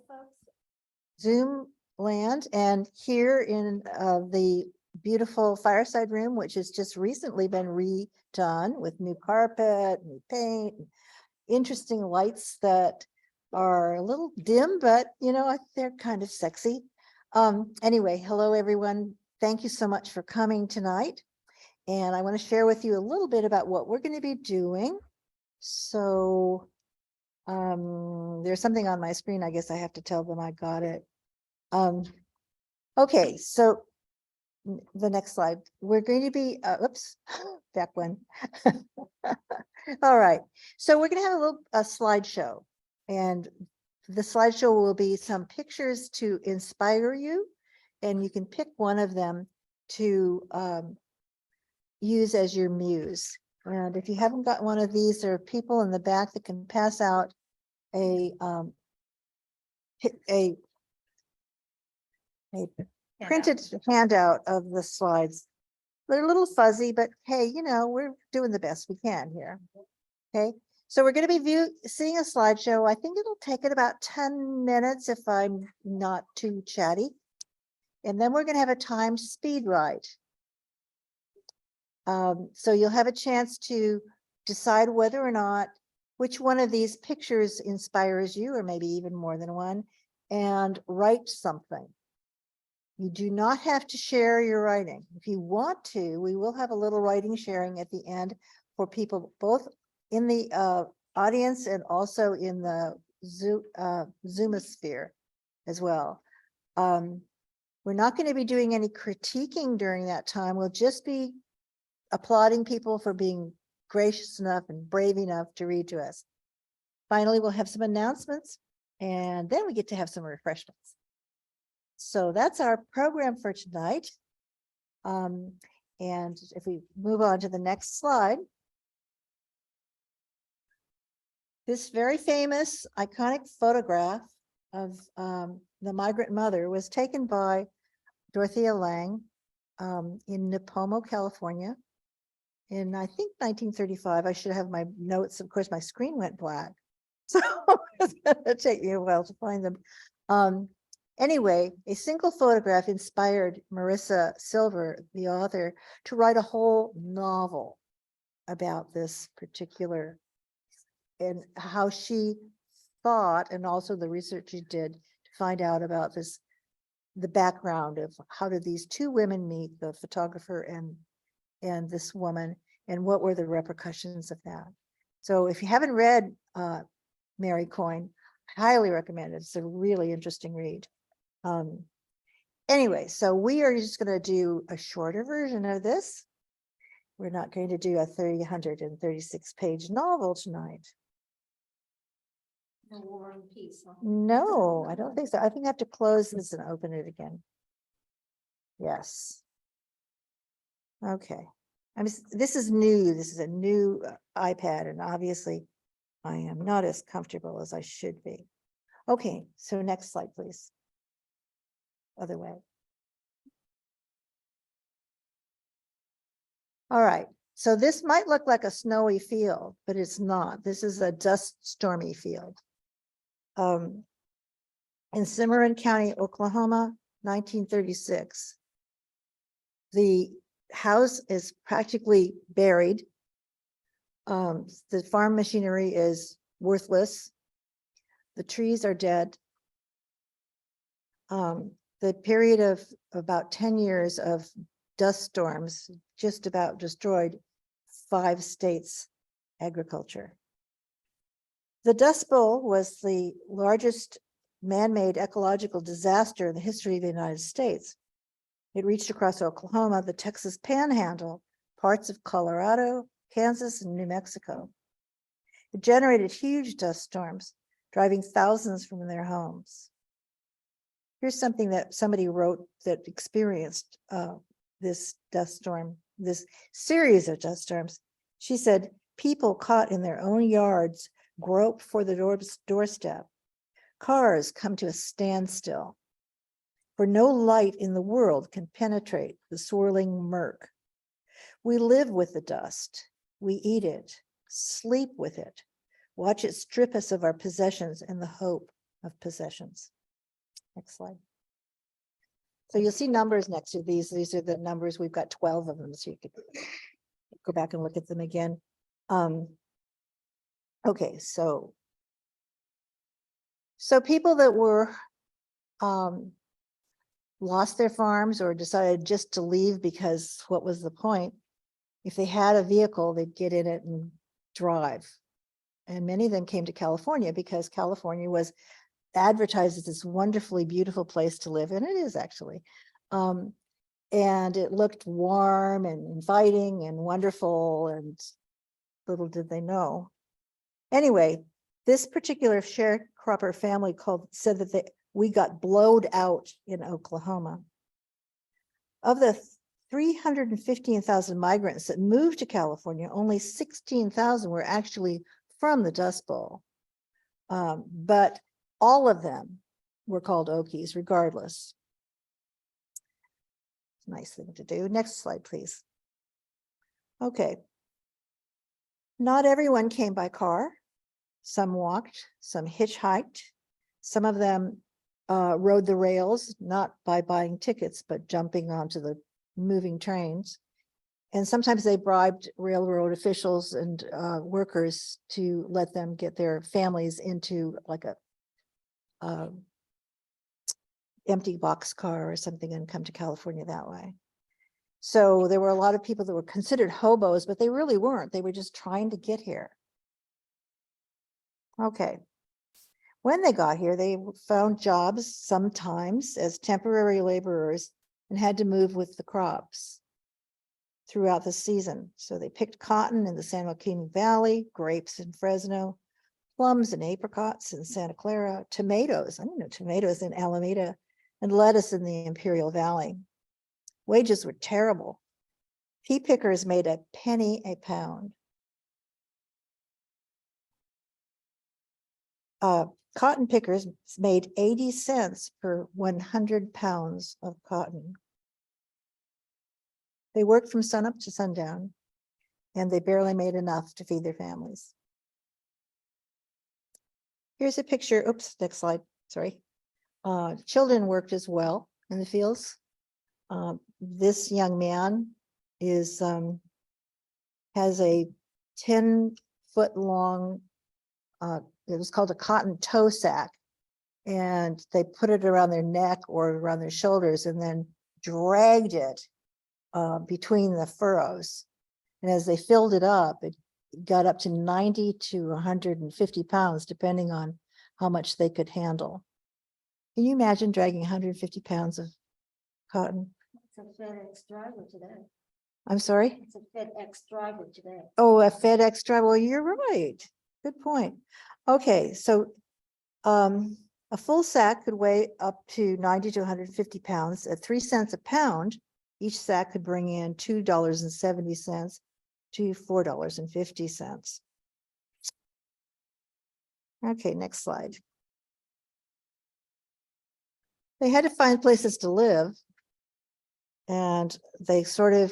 folks. Zoom land, and here in the beautiful fireside room, which has just recently been redone with new carpet, new paint, interesting lights that are a little dim, but you know, they're kind of sexy. Anyway, hello everyone. Thank you so much for coming tonight. And I want to share with you a little bit about what we're going to be doing. So there's something on my screen. I guess I have to tell them I got it. Okay, so the next slide. We're going to be, oops, back one. All right, so we're going to have a slideshow, and the slideshow will be some pictures to inspire you, and you can pick one of them to use as your muse. And if you haven't got one of these, there are people in the back that can pass out a printed handout of the slides. They're a little fuzzy, but hey, you know, we're doing the best we can here. Okay, so we're going to be seeing a slideshow. I think it'll take it about 10 minutes if I'm not too chatty. And then we're going to have a timed speed ride. So you'll have a chance to decide whether or not which one of these pictures inspires you, or maybe even more than one, and write something. You do not have to share your writing. If you want to, we will have a little writing sharing at the end for people both in the audience and also in the Zoomosphere as well. We're not going to be doing any critiquing during that time. We'll just be applauding people for being gracious enough and brave enough to read to us. Finally, we'll have some announcements, and then we get to have some refreshments. So that's our program for tonight. And if we move on to the next slide, this very famous iconic photograph of the migrant mother was taken by Dorothea Lange in Nipomo, California, in I think 1935. I should have my notes. Of course, my screen went black, so it's gonna take me a while to find them. Anyway, a single photograph inspired Marissa Silver, the author, to write a whole novel about this particular, and how she thought, and also the research she did to find out about this, the background of how did these two women meet, the photographer and this woman, and what were the repercussions of that. So if you haven't read Mary Coyne, I highly recommend it. It's a really interesting read. Anyway, so we are just going to do a shorter version of this. We're not going to do a 336-page novel tonight. No War and Peace. Huh? No, I don't think so. I think I have to close this and open it again. Yes. Okay. This is new. This is a new iPad, and obviously I am not as comfortable as I should be. Okay, so next slide, please. Other way. All right, so this might look like a snowy field, but it's not. This is a dust stormy field. In Cimarron County, Oklahoma, 1936. The house is practically buried. The farm machinery is worthless. The trees are dead. The period of about 10 years of dust storms just about destroyed 5 states' agriculture. The Dust Bowl was the largest man-made ecological disaster in the history of the United States. It reached across Oklahoma, the Texas Panhandle, parts of Colorado, Kansas, and New Mexico. It generated huge dust storms, driving thousands from their homes. Here's something that somebody wrote that experienced this dust storm, this series of dust storms. She said, people caught in their own yards grope for the doorstep. Cars come to a standstill, for no light in the world can penetrate the swirling murk. We live with the dust. We eat it, sleep with it, watch it strip us of our possessions and the hope of possessions. Next slide. So you'll see numbers next to these. These are the numbers. We've got 12 of them, so you could go back and look at them again. Okay, so people that were lost their farms or decided just to leave because what was the point? If they had a vehicle, they'd get in it and drive. And many of them came to California because California was advertised as this wonderfully beautiful place to live, and it is actually. And it looked warm and inviting and wonderful, and little did they know. Anyway, this particular sharecropper family said that we got blowed out in Oklahoma. Of the 315,000 migrants that moved to California, only 16,000 were actually from the Dust Bowl. But all of them were called Okies regardless. Nice thing to do. Next slide, please. Okay. Not everyone came by car. Some walked, some hitchhiked. Some of them rode the rails, not by buying tickets, but jumping onto the moving trains. And sometimes they bribed railroad officials and workers to let them get their families into like a empty boxcar or something and come to California that way. So there were a lot of people that were considered hobos, but they really weren't. They were just trying to get here. Okay. When they got here, they found jobs sometimes as temporary laborers and had to move with the crops throughout the season. So they picked cotton in the San Joaquin Valley, grapes in Fresno, plums and apricots in Santa Clara, tomatoes, I didn't know tomatoes in Alameda, and lettuce in the Imperial Valley. Wages were terrible. Pea pickers made a penny a pound. Cotton pickers made 80 cents per 100 pounds of cotton. They worked from sunup to sundown, and they barely made enough to feed their families. Here's a picture. Oops, next slide. Sorry. Children worked as well in the fields. This young man is has a 10-foot long, it was called a cotton toe sack, and they put it around their neck or around their shoulders and then dragged it between the furrows. And as they filled it up, it got up to 90 to 150 pounds, depending on how much they could handle. Can you imagine dragging 150 pounds of cotton? It's a FedEx driver today. I'm sorry? It's a FedEx driver today. Oh, a FedEx driver. Well, you're right. Good point. Okay, so a full sack could weigh up to 90 to 150 pounds. At 3 cents a pound, each sack could bring in $2.70 to $4.50. Okay, next slide. They had to find places to live, and they sort of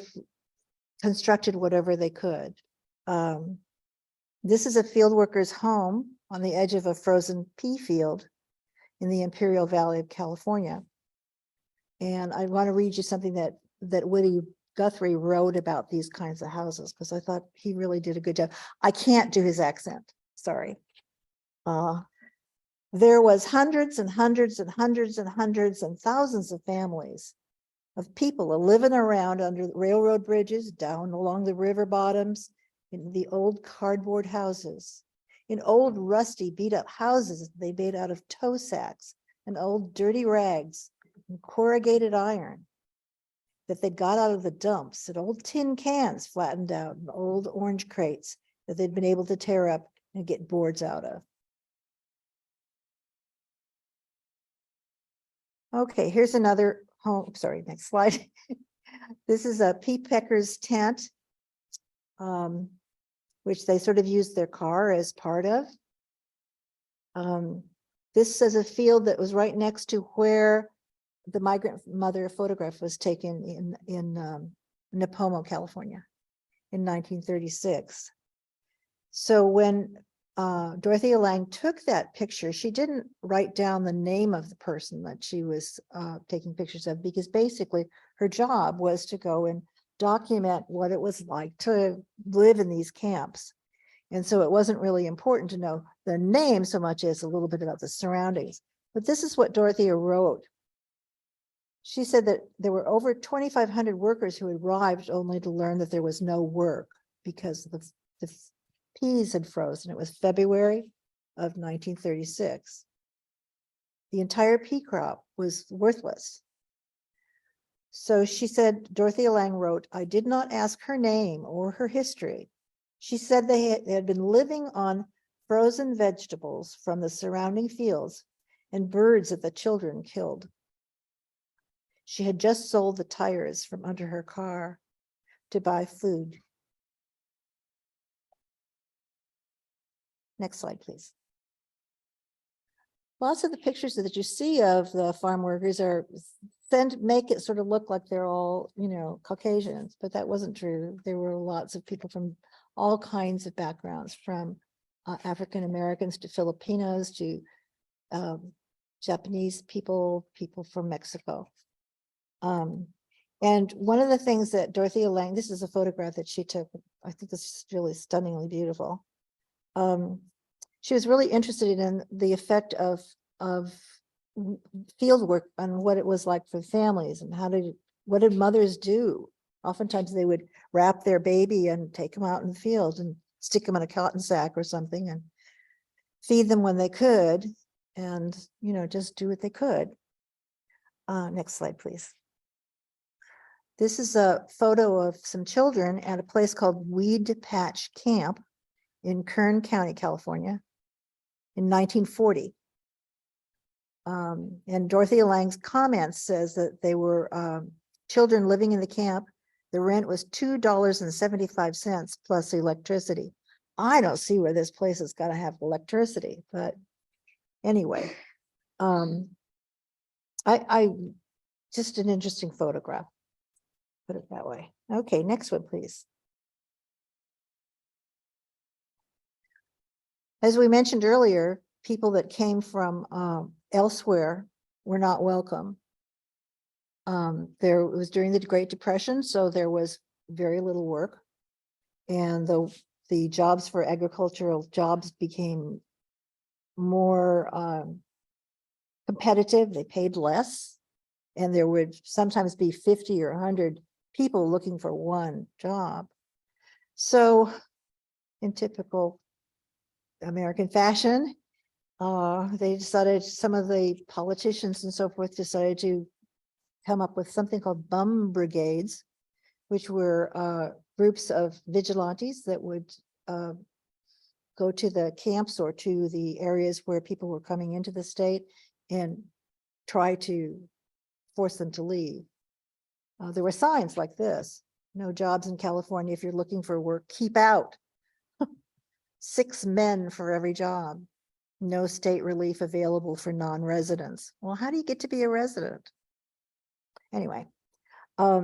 constructed whatever they could. This is a field worker's home on the edge of a frozen pea field in the Imperial Valley of California. And I want to read you something that Woody Guthrie wrote about these kinds of houses, because I thought he really did a good job. I can't do his accent, sorry. There was hundreds and hundreds and hundreds and hundreds and thousands of families of people living around under railroad bridges, down along the river bottoms, in the old cardboard houses, in old rusty beat up houses they made out of toe sacks and old dirty rags and corrugated iron that they got out of the dumps, and old tin cans flattened out, and old orange crates that they'd been able to tear up and get boards out of. Okay, here's another home. Sorry, next slide. This is a pea pecker's tent, which they sort of used their car as part of. This is a field that was right next to where the migrant mother photograph was taken in Nipomo, California in 1936. So when Dorothea Lange took that picture, she didn't write down the name of the person that she was taking pictures of, because basically her job was to go and document what it was like to live in these camps. And so it wasn't really important to know the name so much as a little bit about the surroundings. But this is what Dorothea wrote. She said that there were over 2,500 workers who arrived only to learn that there was no work because the peas had frozen. It was February of 1936. The entire pea crop was worthless. So she said, Dorothea Lange wrote, I did not ask her name or her history. She said they had been living on frozen vegetables from the surrounding fields and birds that the children killed. She had just sold the tires from under her car to buy food. Next slide, please. Lots of the pictures that you see of the farm workers are make it sort of look like they're all, Caucasians, but that wasn't true. There were lots of people from all kinds of backgrounds, from African Americans to Filipinos to Japanese people, people from Mexico. And one of the things that Dorothea Lange, this is a photograph that she took, I think this is really stunningly beautiful. She was really interested in the effect of field work on what it was like for families and what did mothers do? Oftentimes they would wrap their baby and take them out in the field and stick them in a cotton sack or something and feed them when they could and, just do what they could. Next slide, please. This is a photo of some children at a place called Weed Patch Camp in Kern County, California in 1940. And Dorothea Lange's comments says that they were children living in the camp. The rent was $2.75 plus electricity. I don't see where this place has got to have electricity, but anyway, I just an interesting photograph, put it that way. Okay, next one, please. As we mentioned earlier, people that came from elsewhere were not welcome. It was during the Great Depression, so there was very little work, and the jobs for agricultural jobs became more competitive. They paid less, and there would sometimes be 50 or 100 people looking for one job. So in typical American fashion, they decided, some of the politicians and so forth decided to come up with something called bum brigades, which were groups of vigilantes that would go to the camps or to the areas where people were coming into the state and try to force them to leave. There were signs like this: no jobs in California. If you're looking for work, keep out. 6 men for every job. No state relief available for non-residents. Well, how do you get to be a resident? Anyway, by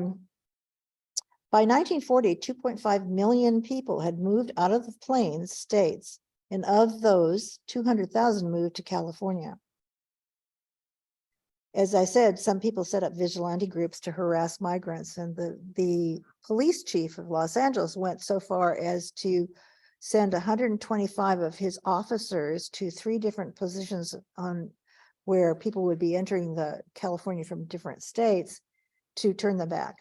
1940, 2.5 million people had moved out of the Plains states, and of those, 200,000 moved to California. As I said, some people set up vigilante groups to harass migrants, and the police chief of Los Angeles went so far as to send 125 of his officers to 3 different positions on where people would be entering the California from different states to turn them back,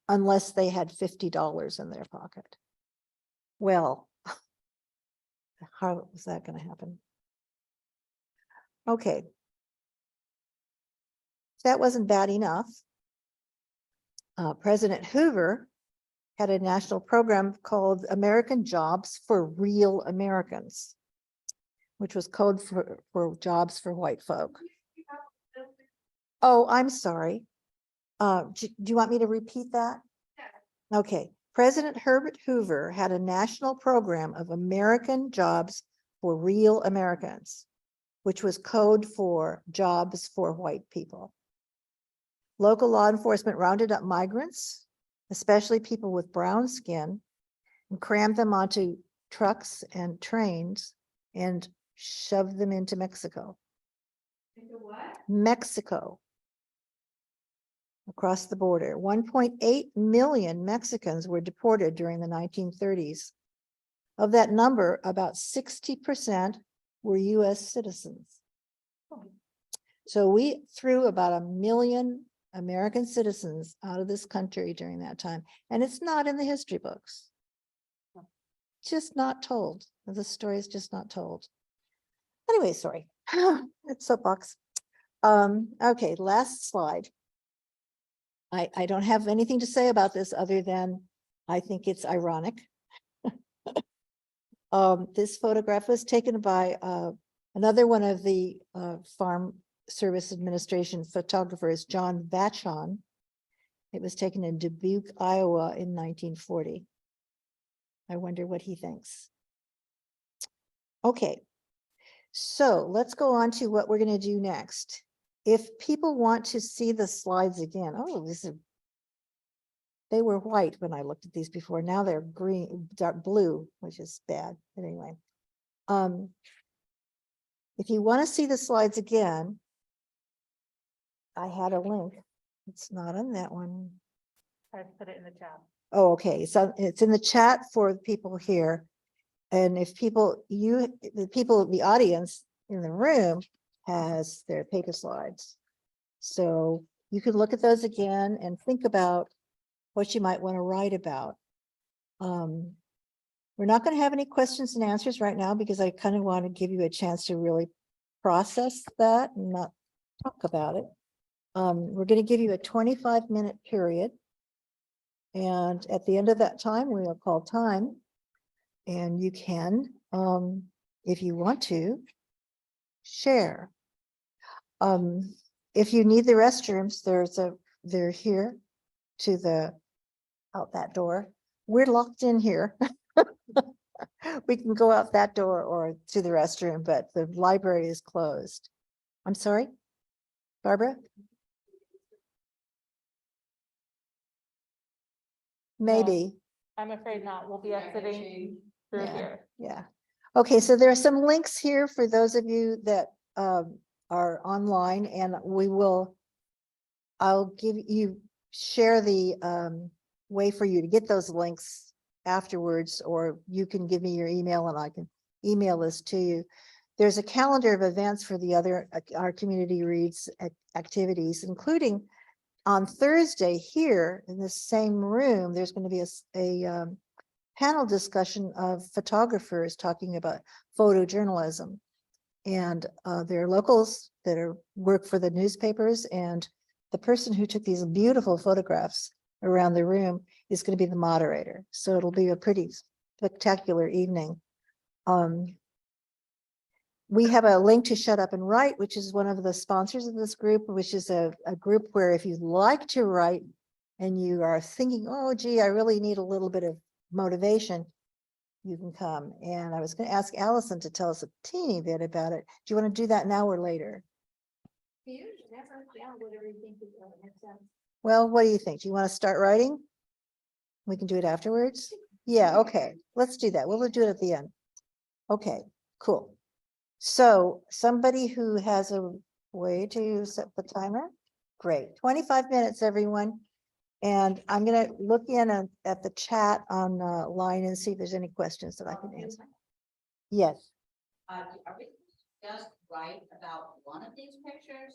unless they had $50 in their pocket. Well, how was that going to happen? Okay. That wasn't bad enough. President Hoover had a national program called American Jobs for Real Americans, which was code for jobs for white folk. Oh, I'm sorry. Do you want me to repeat that? Okay. President Herbert Hoover had a national program of American Jobs for Real Americans, which was code for jobs for white people. Local law enforcement rounded up migrants, especially people with brown skin, and crammed them onto trucks and trains and shoved them into Mexico. Into what? Mexico. Across the border. 1.8 million Mexicans were deported during the 1930s. Of that number, about 60% were US citizens. So we threw about 1 million American citizens out of this country during that time. And it's not in the history books. Just not told. The story is just not told. Anyway, sorry. It's soapbox. Okay, last slide. I don't have anything to say about this other than I think it's ironic. This photograph was taken by another one of the Farm Service Administration photographers, John Vachon. It was taken in Dubuque, Iowa in 1940. I wonder what he thinks. Okay, so let's go on to what we're going to do next. If people want to see the slides again, they were white when I looked at these before. Now they're green, dark blue, which is bad. But anyway, if you want to see the slides again, I had a link. It's not on that one. I put it in the chat. Oh, okay. So it's in the chat for the people here. And if people, the audience in the room has their paper slides. So you could look at those again and think about what you might want to write about. We're not going to have any questions and answers right now because I kind of want to give you a chance to really process that and not talk about it. We're going to give you a 25-minute period. And at the end of that time, we'll call time. And you can, if you want to, share. If you need the restrooms, they're here to the, out that door. We're locked in here. We can go out that door or to the restroom, but the library is closed. I'm sorry, Barbara? Maybe. I'm afraid not. We'll be exiting through Yeah. here. Yeah. Okay, so there are some links here for those of you that are online, and I'll give you, share the way for you to get those links afterwards, or you can give me your email and I can email this to you. There's a calendar of events for the other, our community reads activities, including on Thursday here in the same room, there's going to be a panel discussion of photographers talking about photojournalism. And there are locals that work for the newspapers, and the person who took these beautiful photographs around the room is going to be the moderator. So it'll be a pretty spectacular evening. We have a link to Shut Up and Write, which is one of the sponsors of this group, which is a group where if you'd like to write and you are thinking, oh, gee, I really need a little bit of motivation, you can come. And I was going to ask Allison to tell us a teeny bit about it. Do you want to do that now or later? Whatever you think makes sense. Well, what do you think? Do you want to start writing? We can do it afterwards. Yeah, okay. Let's do that. We'll do it at the end. Okay, cool. So somebody who has a way to set the timer? Great. 25 minutes, everyone. And I'm going to look in at the chat on line and see if there's any questions that I can answer. Yes. Are we just write about one of these pictures?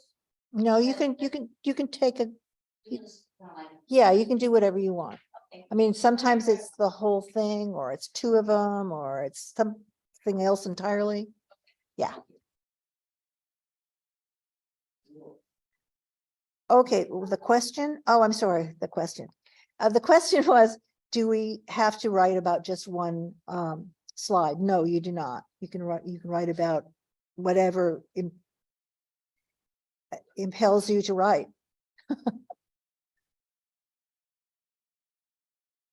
No, you can take a, Just kinda like, yeah, you can do whatever you want. okay. I mean, sometimes it's the whole thing, or it's two of them, or it's something else entirely. Yeah. Okay, well, the question, oh, I'm sorry, the question. The question was, do we have to write about just one slide? No, you do not. You can write about whatever impels you to write.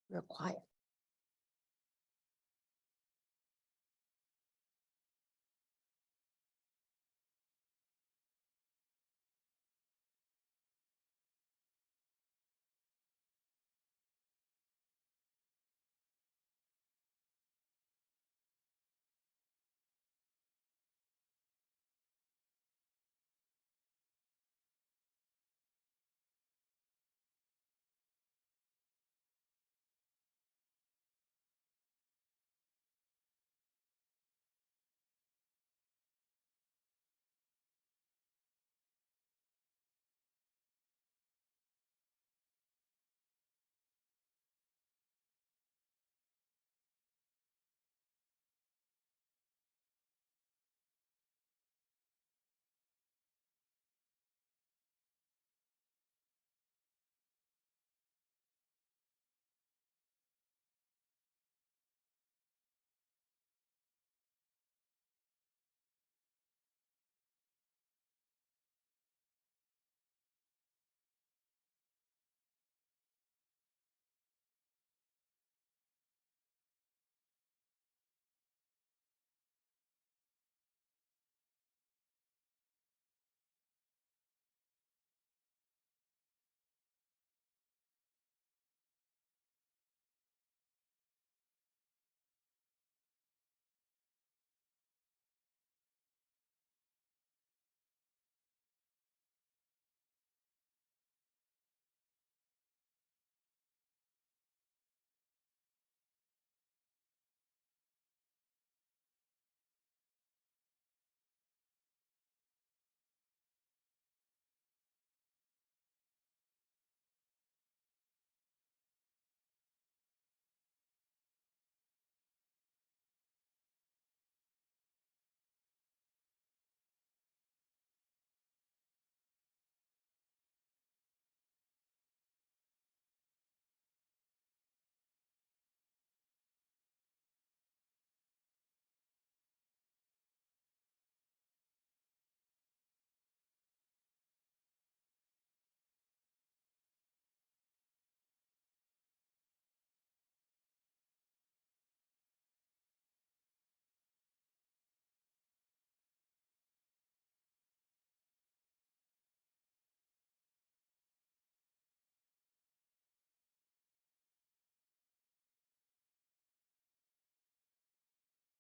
Real quiet.